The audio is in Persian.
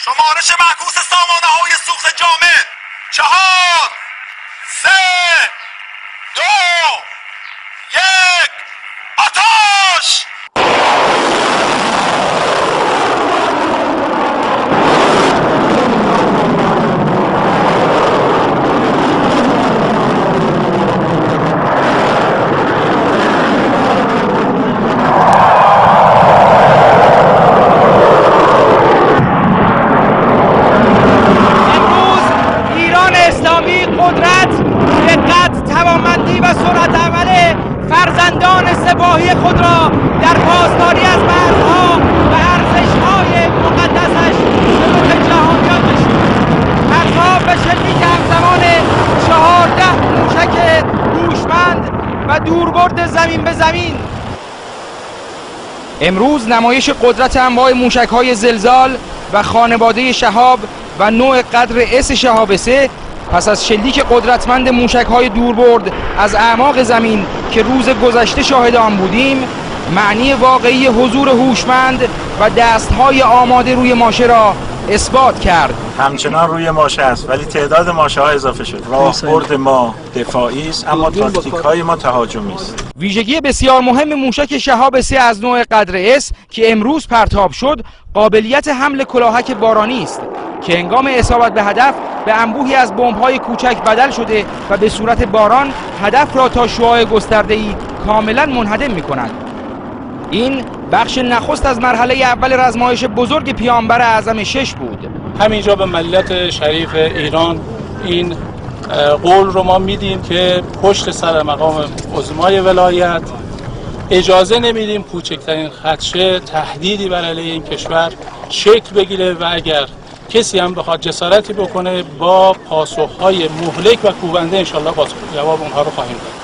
شمارش معکوس سامانه های سوخت جامد 4 3 2 1 آتش! فرزندان سپاهی خود را در پاسداری از مرزها و ارزش‌های مقدسش به رخ جهانیان نشاند. پرتاب به شلیک همزمان 14 موشک هوشمند و دوربرد زمین به زمین. امروز نمایش قدرت انواع موشک‌های زلزال و خانواده شهاب و نوع قدر اس شهاب 3 پس از شلیک قدرتمند موشک‌های دوربرد از اعماق زمین که روز گذشته شاهد آن بودیم، معنی واقعی حضور هوشمند و دست‌های آماده روی ماشه را اثبات کرد. همچنان روی ماشه است ولی تعداد ماشه‌ها اضافه شد. راهبرد ما دفاعی است اما تاکتیک‌های ما تهاجمی است. ویژگی بسیار مهم موشک شهاب 3 از نوع قدر اس که امروز پرتاب شد، قابلیت حمل کلاهک بارانی است که هنگام اصابت به هدف به انبوهی از بمب‌های کوچک بدل شده و به صورت باران هدف را تا شعاع گسترده‌ای کاملا منهدم می‌کند. این بخش نخست از مرحله اول رزمایش بزرگ پیامبر اعظم 6 بود. همینجا به ملت شریف ایران این قول رو ما میدیم که پشت سر مقام عظمای ولایت اجازه نمیدیم کوچکترین خدشه تهدیدی بر علیه این کشور شکل بگیره و اگر کسی هم بخواد جسارتی بکنه با پاسخهای مهلک و کوبنده انشالله جواب اونها رو خواهیم داد.